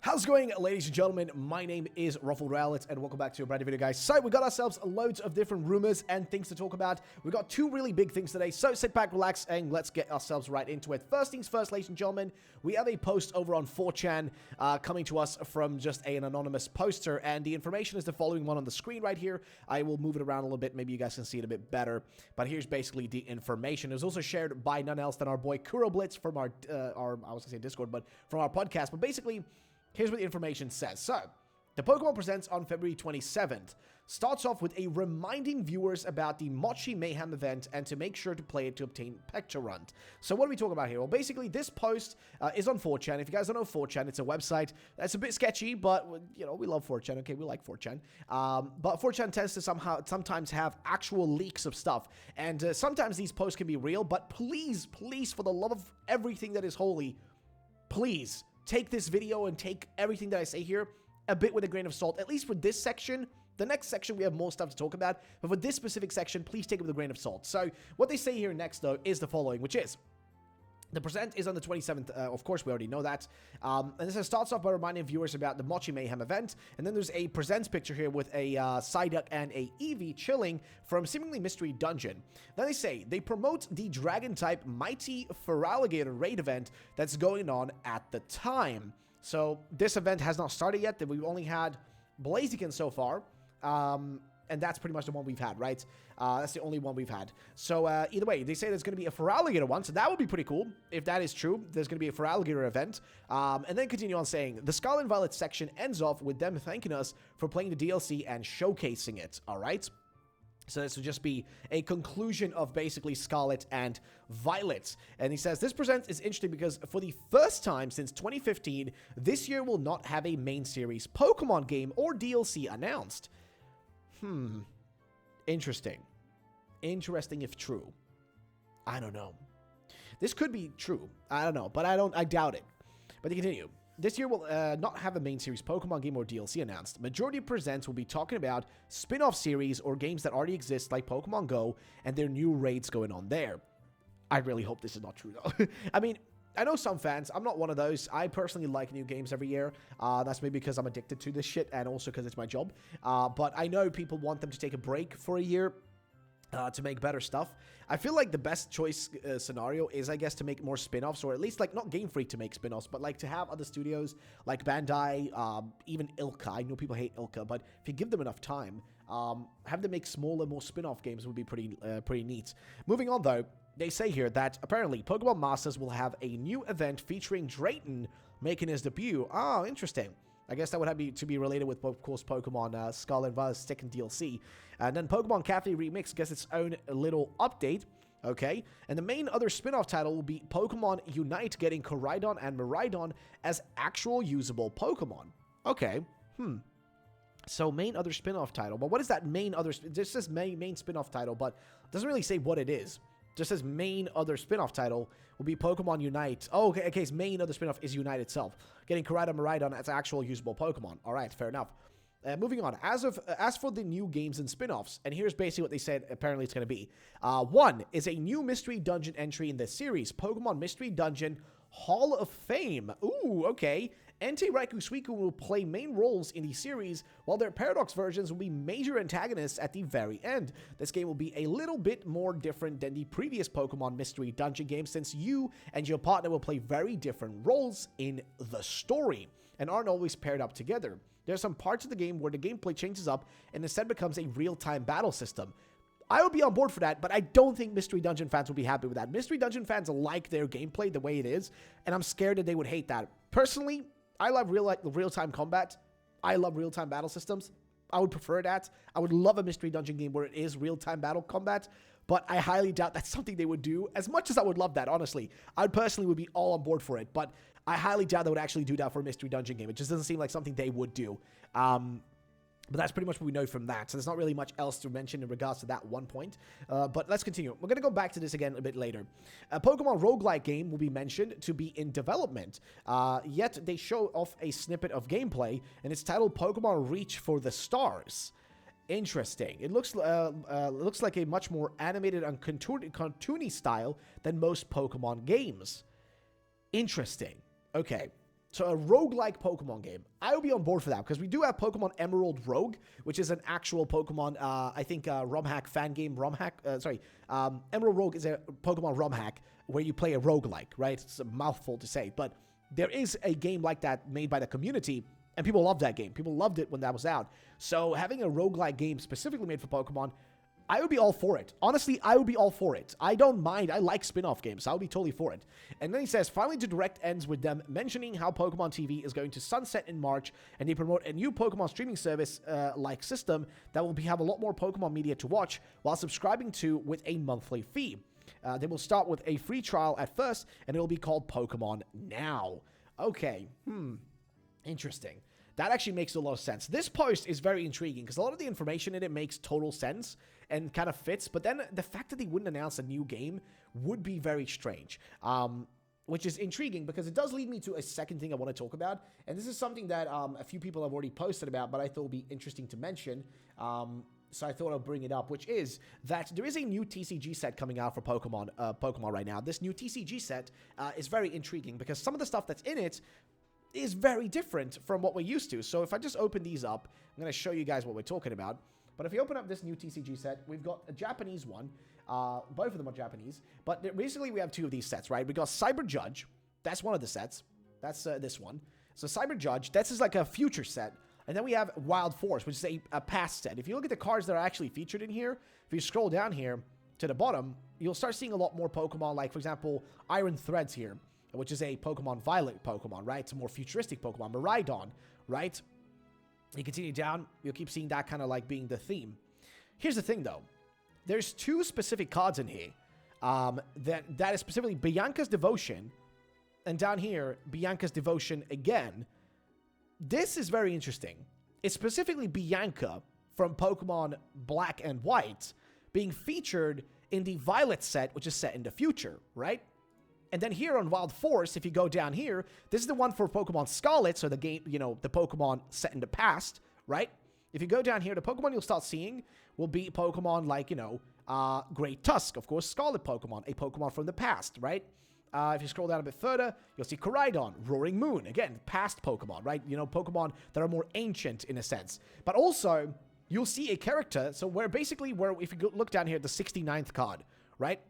How's it going, ladies and gentlemen? My name is RuffledRowlit, and welcome back to a brand new video, guys. So, we got ourselves loads of different rumors and things to talk about. We got two really big things today, so sit back, relax, and let's get ourselves right into it. First things first, ladies and gentlemen, we have a post over on 4chan coming to us from just an anonymous poster, and the information is the following one on the screen right here. I will move it around a little bit, maybe you guys can see it a bit better, but here's basically the information. It was also shared by none else than our boy KuroBlitz from our I was gonna say Discord, but from our podcast, but basically, here's what the information says. So, the Pokemon Presents on February 27th starts off with a reminding viewers about the Mochi Mayhem event and to make sure to play it to obtain Pectorant. So what are we talking about here? Well, basically, this post is on 4chan. If you guys don't know 4chan, it's a website that's a bit sketchy, but, you know, we love 4chan, okay? We like 4chan. But 4chan tends to sometimes have actual leaks of stuff, and sometimes these posts can be real, but please, for the love of everything that is holy, please, take this video and take everything that I say here a bit with a grain of salt, at least for this section. The next section, we have more stuff to talk about, but for this specific section, please take it with a grain of salt. So, what they say here next, though, is the following, which is, the present is on the 27th, of course, we already know that, and this starts off by reminding viewers about the Mochi Mayhem event, and then there's a presents picture here with a Psyduck and a Eevee chilling from seemingly Mystery Dungeon. Then they say, they promote the Dragon-type Mighty Feraligatr raid event that's going on at the time. So, this event has not started yet, we've only had Blaziken so far, and that's pretty much the one we've had, right? That's the only one we've had. So, either way, they say there's going to be a Feraligatr one, so that would be pretty cool. If that is true, there's going to be a Feraligatr event. And then continue on saying, the Scarlet and Violet section ends off with them thanking us for playing the DLC and showcasing it, alright? So this would just be a conclusion of basically Scarlet and Violet. And he says, this present is interesting because for the first time since 2015, this year will not have a main series Pokemon game or DLC announced. Interesting. Interesting if true. I don't know. This could be true. I don't know, but I doubt it. But to continue. This year will not have a main series Pokemon game or DLC announced. Majority of presents will be talking about spin-off series or games that already exist like Pokemon Go and their new raids going on there. I really hope this is not true though. I mean, I know some fans. I'm not one of those. I personally like new games every year. That's maybe because I'm addicted to this shit and also because it's my job. But I know people want them to take a break for a year to make better stuff. I feel like the best choice scenario is, I guess, to make more spin-offs, or at least, like, not Game Freak to make spin-offs, but, like, to have other studios, like Bandai, even Ilka. I know people hate Ilka, but if you give them enough time, have them make smaller, more spin-off games would be pretty neat. Moving on, though, they say here that, apparently, Pokemon Masters will have a new event featuring Drayton making his debut. Oh, interesting. I guess that would have to be related with, of course, Pokemon Scarlet and Violet's second DLC. And then Pokemon Cafe Remix gets its own little update, okay? And the main other spin-off title will be Pokemon Unite getting Koraidon and Miraidon as actual usable Pokemon. Okay, So main other spin-off title. But what is that main other... This says main spin-off title, but it doesn't really say what it is. Just says main other spin-off title will be Pokemon Unite. Oh, okay, his main other spin-off is Unite itself. Getting Koraidon and Miraidon as actual usable Pokemon. Alright, fair enough. Moving on. As for the new games and spin-offs, and here's basically what they said apparently it's going to be. One is a new Mystery Dungeon entry in the series, Pokemon Mystery Dungeon Hall of Fame. Ooh, okay. Entei, Raikou, Suicune will play main roles in the series, while their Paradox versions will be major antagonists at the very end. This game will be a little bit more different than the previous Pokemon Mystery Dungeon game, since you and your partner will play very different roles in the story, and aren't always paired up together. There are some parts of the game where the gameplay changes up, and instead becomes a real-time battle system. I would be on board for that, but I don't think Mystery Dungeon fans will be happy with that. Mystery Dungeon fans like their gameplay the way it is, and I'm scared that they would hate that. Personally, I love real-time combat. I love real-time battle systems. I would prefer that. I would love a Mystery Dungeon game where it is real-time battle combat, but I highly doubt that's something they would do. As much as I would love that, honestly, I personally would be all on board for it, but I highly doubt they would actually do that for a Mystery Dungeon game. It just doesn't seem like something they would do. But that's pretty much what we know from that. So there's not really much else to mention in regards to that one point. But let's continue. We're going to go back to this again a bit later. A Pokemon roguelike game will be mentioned to be in development. Yet they show off a snippet of gameplay, and it's titled Pokemon Reach for the Stars. Interesting. It looks like a much more animated and cartoony style than most Pokemon games. Interesting. Okay. So a roguelike Pokemon game. I would be on board for that because we do have Pokemon Emerald Rogue, which is an actual Pokemon, I think, ROM hack fan game. Emerald Rogue is a Pokemon ROM hack where you play a roguelike, right? It's a mouthful to say, but there is a game like that made by the community, and people love that game. People loved it when that was out. So having a roguelike game specifically made for Pokemon, I would be all for it. Honestly, I would be all for it. I don't mind. I like spin-off games, so I would be totally for it. And then he says, finally the direct ends with them mentioning how Pokemon TV is going to sunset in March, and they promote a new Pokemon streaming service like system that will have a lot more Pokemon media to watch while subscribing to with a monthly fee. They will start with a free trial at first, and it will be called Pokemon Now. Okay, interesting. That actually makes a lot of sense. This post is very intriguing because a lot of the information in it makes total sense and kind of fits, but then the fact that they wouldn't announce a new game would be very strange, which is intriguing because it does lead me to a second thing I want to talk about, and this is something that a few people have already posted about, but I thought would be interesting to mention, so I thought I'll bring it up, which is that there is a new TCG set coming out for Pokemon right now. This new TCG set is very intriguing because some of the stuff that's in it is very different from what we're used to. So if I just open these up, I'm going to show you guys what we're talking about. But if you open up this new TCG set, we've got a Japanese one. Both of them are Japanese. But basically, we have two of these sets, right? We got Cyber Judge. That's one of the sets. That's this one. So Cyber Judge, this is like a future set. And then we have Wild Force, which is a past set. If you look at the cards that are actually featured in here, if you scroll down here to the bottom, you'll start seeing a lot more Pokemon. Like, for example, Iron Threads here, which is a Pokemon Violet Pokemon, right? It's a more futuristic Pokemon. Miraidon, right? You continue down, you'll keep seeing that kind of like being the theme. Here's the thing, though. There's two specific cards in here that is specifically Bianca's Devotion, and down here, Bianca's Devotion again. This is very interesting. It's specifically Bianca from Pokemon Black and White being featured in the Violet set, which is set in the future, right? And then here on Wild Force, if you go down here, this is the one for Pokemon Scarlet, so the game, the Pokemon set in the past, right? If you go down here, the Pokemon you'll start seeing will be Pokemon like, Great Tusk, of course, Scarlet Pokemon, a Pokemon from the past, right? If you scroll down a bit further, you'll see Koraidon, Roaring Moon, again, past Pokemon, right? Pokemon that are more ancient in a sense. But also, you'll see a character, so if you look down here at the 69th card, right?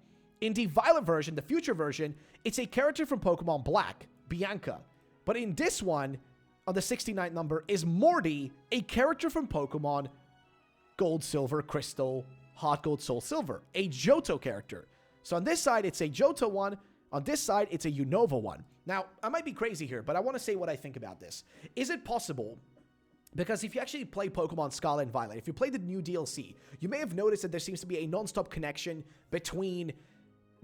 In the Violet version, the future version, it's a character from Pokemon Black, Bianca. But in this one, on the 69th number, is Morty, a character from Pokemon Gold, Silver, Crystal, Heart Gold, Soul Silver, a Johto character. So on this side, it's a Johto one. On this side, it's a UNOVA one. Now, I might be crazy here, but I want to say what I think about this. Is it possible? Because if you actually play Pokemon Scarlet and Violet, if you play the new DLC, you may have noticed that there seems to be a non-stop connection between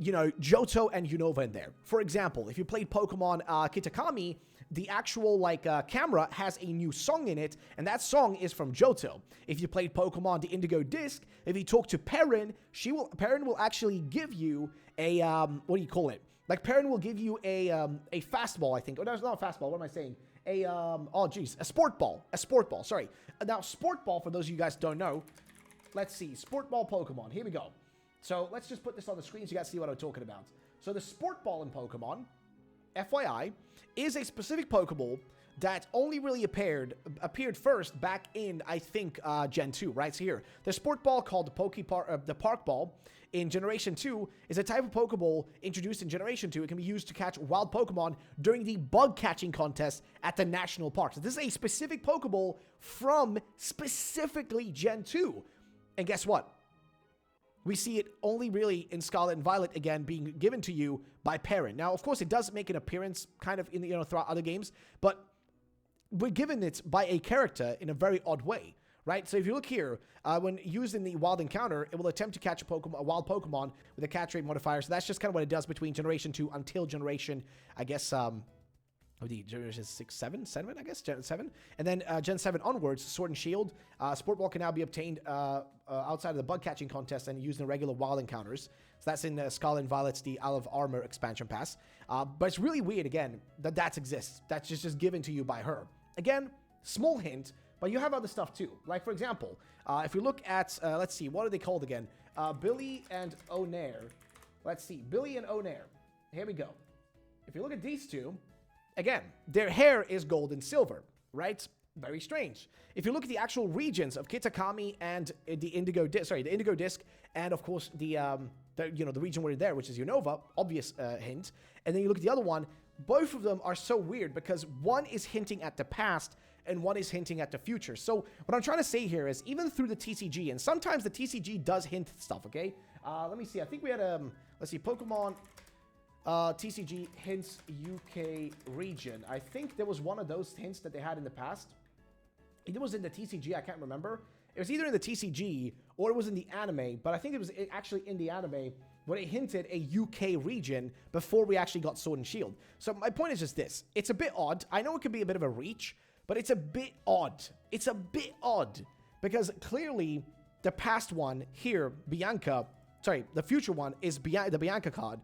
Johto and UNOVA in there. For example, if you played Pokemon Kitakami, the actual camera has a new song in it, and that song is from Johto. If you played Pokemon the Indigo Disc, if you talk to Perrin, Perrin will actually give you a what do you call it? Like Perrin will give you a fastball, I think. Oh, no, it's not a fastball. What am I saying? A sport ball. A sport ball. Sorry. Now, sport ball, for those of you guys who don't know, let's see. Sport ball Pokemon. Here we go. So let's just put this on the screen so you guys see what I'm talking about. So the Sport Ball in Pokemon, FYI, is a specific Pokeball that only really appeared first back in, I think, Gen 2, right? So here, the Sport Ball called the Park Ball in Generation 2 is a type of Pokeball introduced in Generation 2. It can be used to catch wild Pokemon during the bug catching contest at the National Park. So this is a specific Pokeball from specifically Gen 2. And guess what? We see it only really in Scarlet and Violet again being given to you by Perrin. Now, of course, it does make an appearance kind of in throughout other games, but we're given it by a character in a very odd way, right? So if you look here, when used in the Wild Encounter, it will attempt to catch a wild Pokemon with a catch rate modifier. So that's just kind of what it does between Generation 2 until Generation, I guess, Generation 6, 7, I guess, Gen 7. And then Gen 7 onwards, Sword and Shield. Sport Ball can now be obtained outside of the bug catching contest and used in regular wild encounters. So that's in Scarlet and Violet's the Isle of Armor expansion pass. But it's really weird, again, that exists. That's just given to you by her. Again, small hint, but you have other stuff too. Like, for example, if we look at, let's see, what are they called again? Billy and Onair. Let's see, Billy and Onair. Here we go. If you look at these two, Again, their hair is gold and silver, right? Very strange. If you look at the actual regions of Kitakami and the Indigo Disc, and of course the region where they're there, which is UNOVA, obvious hint. And then you look at the other one, both of them are so weird because one is hinting at the past and one is hinting at the future. So what I'm trying to say here is even through the TCG, and sometimes the TCG does hint stuff, okay? Let me see. I think we had, let's see, Pokemon TCG hints UK region. I think there was one of those hints that they had in the past. It was in the TCG, I can't remember. It was either in the TCG or it was in the anime, but I think it was actually in the anime when it hinted a UK region before we actually got Sword and Shield. So my point is just this. It's a bit odd. I know it could be a bit of a reach, but it's a bit odd. It's a bit odd because clearly the past one here, the future one is the Bianca card,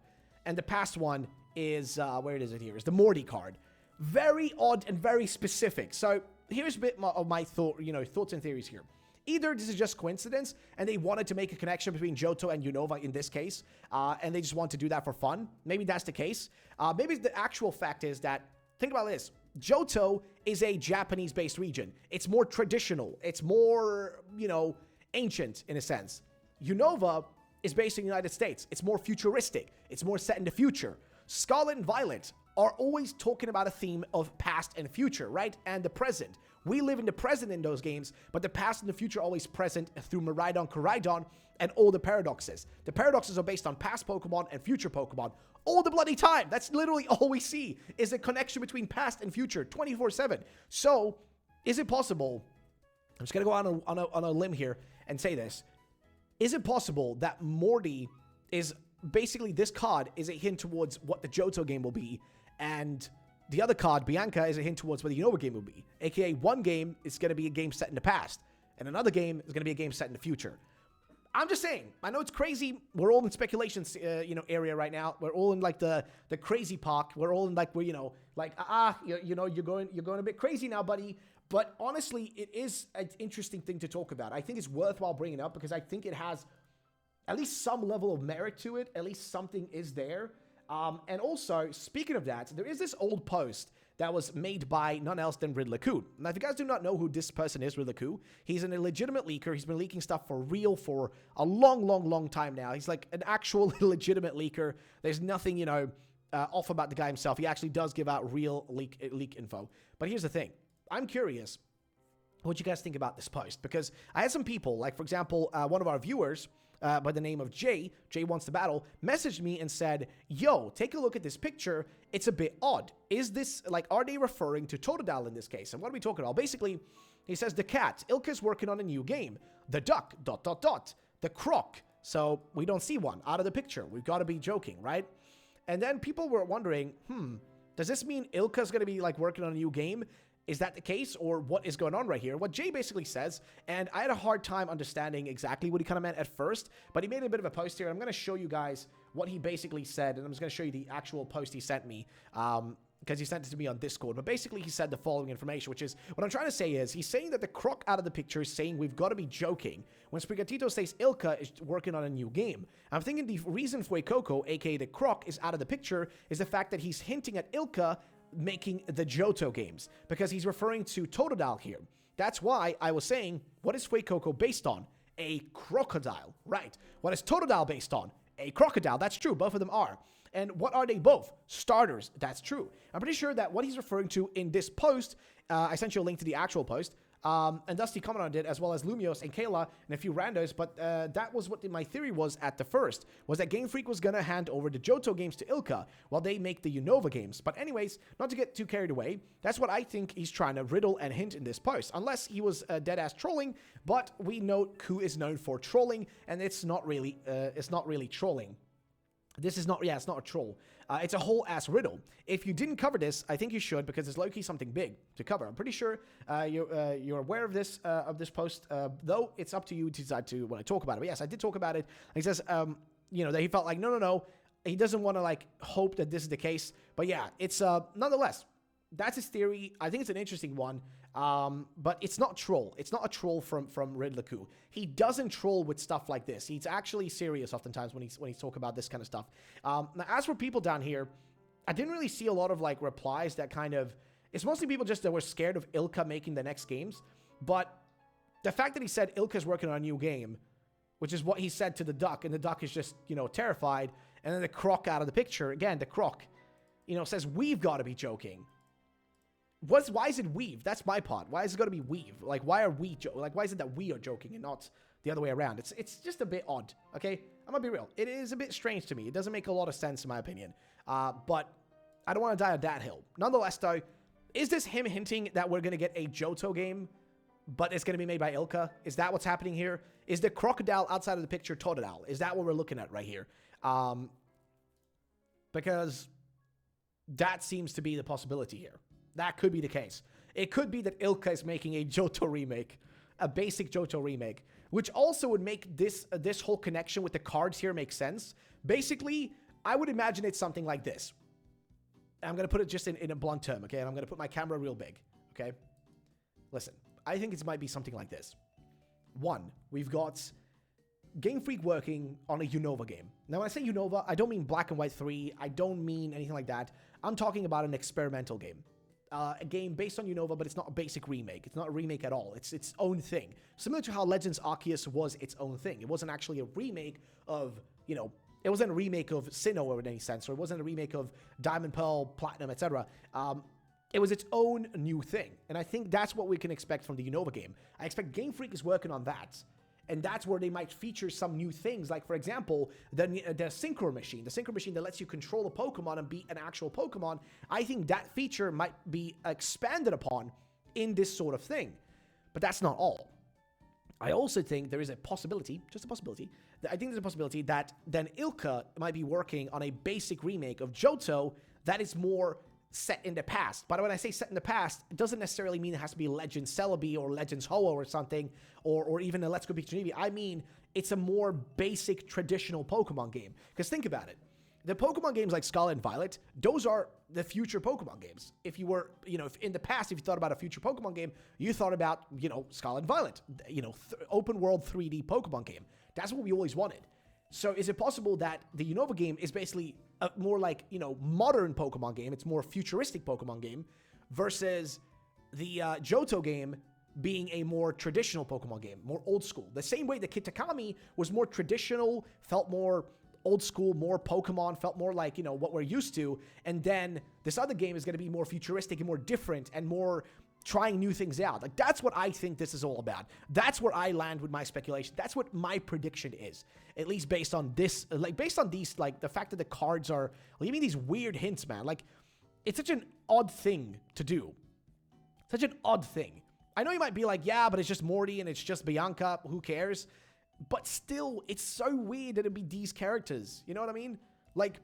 and the past one is, where is it here? Is the Morty card. Very odd and very specific. So here's a bit of my thoughts and theories here. Either this is just coincidence, and they wanted to make a connection between Johto and UNOVA in this case, and they just want to do that for fun. Maybe that's the case. Maybe the actual fact is that, think about this, Johto is a Japanese-based region. It's more traditional. It's more, ancient in a sense. UNOVA is based in the United States. It's more futuristic. It's more set in the future. Scarlet and Violet are always talking about a theme of past and future, right? And the present. We live in the present in those games, but the past and the future are always present through Miraidon, Koraidon, and all the paradoxes. The paradoxes are based on past Pokemon and future Pokemon all the bloody time. That's literally all we see is a connection between past and future 24/7. So, is it possible, I'm just going to go on a limb here and say this, is it possible that Morty is basically, this card is a hint towards what the Johto game will be, and the other card, Bianca, is a hint towards what the UNOVA game will be. AKA, one game is going to be a game set in the past, and another game is going to be a game set in the future. I'm just saying. I know it's crazy. We're all in speculation, area right now. We're all in like the crazy park. We're all in like you're going a bit crazy now, buddy. But honestly, it is an interesting thing to talk about. I think it's worthwhile bringing up because I think it has at least some level of merit to it. At least something is there. And also, speaking of that, there is this old post that was made by none else than RuffledRowlit. Now, if you guys do not know who this person is, RuffledRowlit, he's an illegitimate leaker. He's been leaking stuff for real for a long time now. He's like an actual legitimate leaker. There's nothing, off about the guy himself. He actually does give out real leak info. But here's the thing. I'm curious what you guys think about this post, because I had some people, like, for example, one of our viewers, by the name of Jay Wants to Battle, messaged me and said, yo, take a look at this picture. It's a bit odd. Is this, are they referring to Totodile in this case? And what are we talking about? Basically, he says, the cat, Ilka's working on a new game. The duck, ... The croc. So we don't see one out of the picture. We've got to be joking, right? And then people were wondering, does this mean Ilka's going to be, working on a new game? Is that the case, or what is going on right here? What Jay basically says, and I had a hard time understanding exactly what he kind of meant at first, but he made a bit of a post here. I'm going to show you guys what he basically said, and I'm just going to show you the actual post he sent me, because he sent it to me on Discord. But basically, he said the following information, which is, what I'm trying to say is, he's saying that the croc out of the picture is saying we've got to be joking. When Sprigatito says Ilka is working on a new game, I'm thinking the reason Fuecoco, aka the croc, is out of the picture is the fact that he's hinting at Ilka making the Johto games, because he's referring to Totodile here. That's why I was saying, what is Fuecoco based on? A crocodile, right? What is Totodile based on? A crocodile. That's true. Both of them are. And what are they both? Starters. That's true. I'm pretty sure that what he's referring to in this post, I sent you a link to the actual post, and Dusty commented on it, as well as Lumios and Kayla and a few randos, but that was what my theory was at the first, was that Game Freak was going to hand over the Johto games to Ilka while they make the UNOVA games. But anyways, not to get too carried away, that's what I think he's trying to riddle and hint in this post, unless he was dead-ass trolling, but we know Ku is known for trolling, and it's not really trolling. This is not, it's not a troll. It's a whole ass riddle. If you didn't cover this, I think you should, because it's low-key something big to cover. I'm pretty sure you're aware of this post, though it's up to you to decide to when I talk about it. But yes, I did talk about it. He says, that he felt like, no. He doesn't want to, hope that this is the case. But yeah, it's, nonetheless, that's his theory. I think it's an interesting one. But it's not troll. It's not a troll from RuffledRowlit. He doesn't troll with stuff like this. He's actually serious oftentimes when he's talking about this kind of stuff. Now, as for people down here, I didn't really see a lot of like replies that kind of, it's mostly people just that were scared of Ilka making the next games. But the fact that he said Ilka's working on a new game, which is what he said to the Duck, and the Duck is just, you know, terrified. And then the Croc out of the picture, again, the Croc, you know, says, we've got to be joking. Why is it we've? That's my part. Why is it going to be we've? Like, why are we why is it that we are joking and not the other way around? It's just a bit odd, okay? I'm going to be real. It is a bit strange to me. It doesn't make a lot of sense in my opinion. But I don't want to die on that hill. Nonetheless, though, is this him hinting that we're going to get a Johto game, but it's going to be made by Ilka? Is that what's happening here? Is the crocodile outside of the picture Totodile? Is that what we're looking at right here? Because that seems to be the possibility here. That could be the case. It could be that Ilka is making a Johto remake, a basic Johto remake, which also would make this whole connection with the cards here make sense. Basically, I would imagine it's something like this. I'm going to put it just in a blunt term, okay? And I'm going to put my camera real big, okay? Listen, I think it might be something like this. One, we've got Game Freak working on a UNOVA game. Now, when I say UNOVA, I don't mean Black and White 3. I don't mean anything like that. I'm talking about an experimental game. A game based on UNOVA, but it's not a basic remake. It's not a remake at all. It's its own thing. Similar to how Legends Arceus was its own thing. It wasn't actually a remake of, you know, it wasn't a remake of Sinnoh in any sense, or it wasn't a remake of Diamond, Pearl, Platinum, etc. It was its own new thing. And I think that's what we can expect from the UNOVA game. I expect Game Freak is working on that. And that's where they might feature some new things, like, for example, the Synchro Machine. The Synchro Machine that lets you control a Pokemon and beat an actual Pokemon. I think that feature might be expanded upon in this sort of thing. But that's not all. I also think there is a possibility, just a possibility, I think there's a possibility that then Ilka might be working on a basic remake of Johto that is more set in the past. But when I say set in the past, it doesn't necessarily mean it has to be Legends Celebi or Legends Ho-Oh or something, or even a Let's Go Pikachu Eevee. I mean, it's a more basic, traditional Pokemon game. Because think about it. The Pokemon games like Scarlet and Violet, those are the future Pokemon games. If you were, you know, if in the past, if you thought about a future Pokemon game, you thought about, you know, Scarlet and Violet, you know, open world 3D Pokemon game. That's what we always wanted. So is it possible that the UNOVA game is basically a more like, you know, modern Pokemon game? It's more futuristic Pokemon game versus the Johto game being a more traditional Pokemon game, more old school. The same way that Kitakami was more traditional, felt more old school, more Pokemon, felt more like, you know, what we're used to. And then this other game is going to be more futuristic and more different and more trying new things out. Like, that's what I think this is all about. That's where I land with my speculation. That's what my prediction is, at least based on this, like, based on these, like, the fact that the cards are leaving these weird hints, man. Like, it's such an odd thing to do. Such an odd thing. I know you might be like, yeah, but it's just Morty and it's just Bianca. Who cares? But still, it's so weird that it'd be these characters. You know what I mean? Like,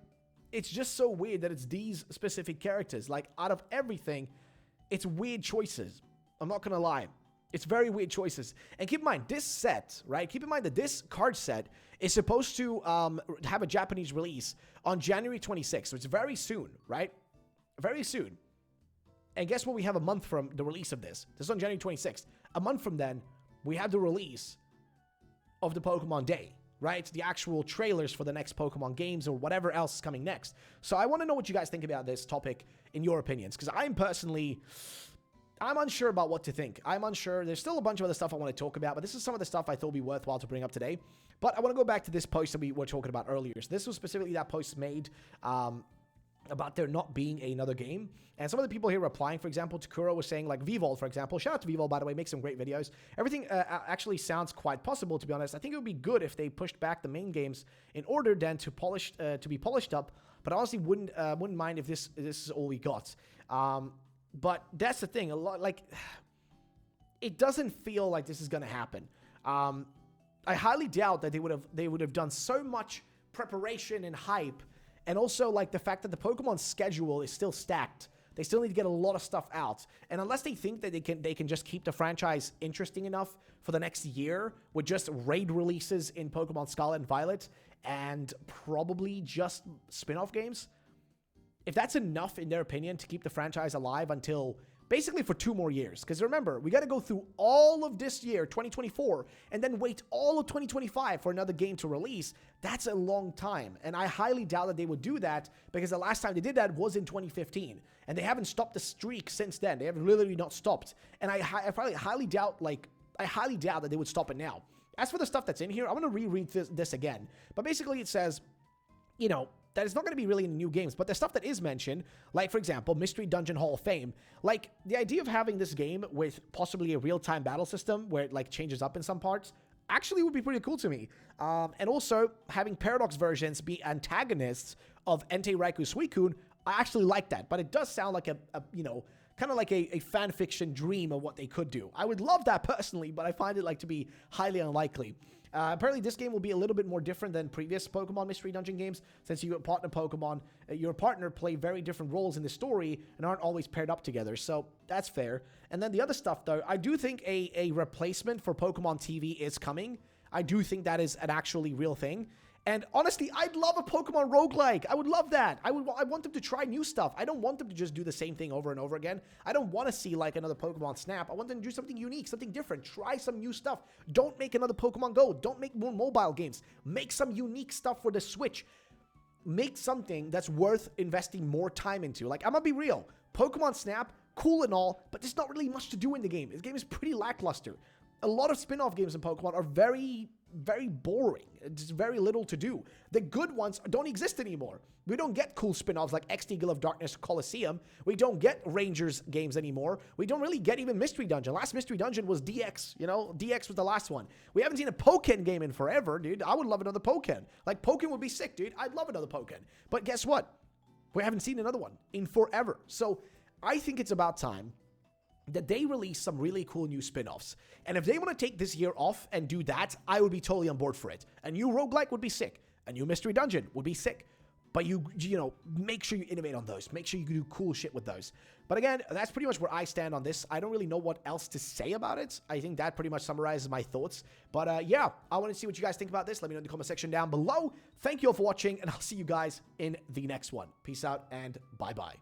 it's just so weird that it's these specific characters. Like, out of everything, it's weird choices. I'm not gonna lie. It's very weird choices. And keep in mind, this set, right? Keep in mind that this card set is supposed to have a Japanese release on January 26th. So it's very soon, right? Very soon. And guess what? We have a month from the release of this. This is on January 26th. A month from then, we have the release of the Pokemon Day, right? The actual trailers for the next Pokemon games or whatever else is coming next. So I want to know what you guys think about this topic in your opinions, because I'm unsure about what to think. I'm unsure. There's still a bunch of other stuff I want to talk about, but this is some of the stuff I thought would be worthwhile to bring up today. But I want to go back to this post that we were talking about earlier. So this was specifically that post made about there not being another game. And some of the people here replying, for example, Takuro was saying, like, Vivol, for example. Shout out to Vivol, by the way, makes some great videos. Everything actually sounds quite possible, to be honest. I think it would be good if they pushed back the main games in order then to be polished up. But I honestly wouldn't mind if this is all we got. But that's the thing. A lot, like, it doesn't feel like this is going to happen. I highly doubt that they would have done so much preparation and hype. And also, like, the fact that the Pokemon schedule is still stacked. They still need to get a lot of stuff out. And unless they think that they can just keep the franchise interesting enough for the next year with just raid releases in Pokemon Scarlet and Violet and probably just spin-off games, if that's enough, in their opinion, to keep the franchise alive until basically for 2 more years. Because remember, we got to go through all of this year, 2024, and then wait all of 2025 for another game to release. That's a long time. And I highly doubt that they would do that, because the last time they did that was in 2015. And they haven't stopped the streak since then. They have literally not stopped. And I highly doubt, that they would stop it now. As for the stuff that's in here, I'm going to reread this again. But basically it says, you know, that it's not going to be really in new games, but the stuff that is mentioned, like, for example, Mystery Dungeon Hall of Fame, like, the idea of having this game with possibly a real-time battle system where it, like, changes up in some parts, actually would be pretty cool to me. And also, having Paradox versions be antagonists of Entei Raikou Suicune, I actually like that, but it does sound like a you know, kind of like a fan fiction dream of what they could do. I would love that personally, but I find it, like, to be highly unlikely. Apparently, this game will be a little bit more different than previous Pokemon Mystery Dungeon games, since your partner Pokemon, your partner play very different roles in the story and aren't always paired up together, so that's fair. And then the other stuff, though, I do think a replacement for Pokemon TV is coming. I do think that is an actually real thing. And honestly, I'd love a Pokemon roguelike. I would love that. I want them to try new stuff. I don't want them to just do the same thing over and over again. I don't want to see like another Pokemon Snap. I want them to do something unique, something different. Try some new stuff. Don't make another Pokemon Go. Don't make more mobile games. Make some unique stuff for the Switch. Make something that's worth investing more time into. Like, I'm gonna be real. Pokemon Snap, cool and all, but there's not really much to do in the game. This game is pretty lackluster. A lot of spin-off games in Pokemon are very boring. It's very little to do. The good ones don't exist anymore. We don't get cool spin-offs like XD Guild of Darkness Coliseum. We don't get Rangers games anymore. We don't really get even Mystery Dungeon. Last Mystery Dungeon was DX, you know? DX was the last one. We haven't seen a Pokken game in forever, dude. I would love another Pokken. Like, Pokken would be sick, dude. I'd love another Pokken. But guess what? We haven't seen another one in forever. So I think it's about time that they release some really cool new spin-offs. And if they want to take this year off and do that, I would be totally on board for it. A new roguelike would be sick. A new Mystery Dungeon would be sick. But you know, make sure you innovate on those. Make sure you do cool shit with those. But again, that's pretty much where I stand on this. I don't really know what else to say about it. I think that pretty much summarizes my thoughts. But yeah, I want to see what you guys think about this. Let me know in the comment section down below. Thank you all for watching, and I'll see you guys in the next one. Peace out, and bye-bye.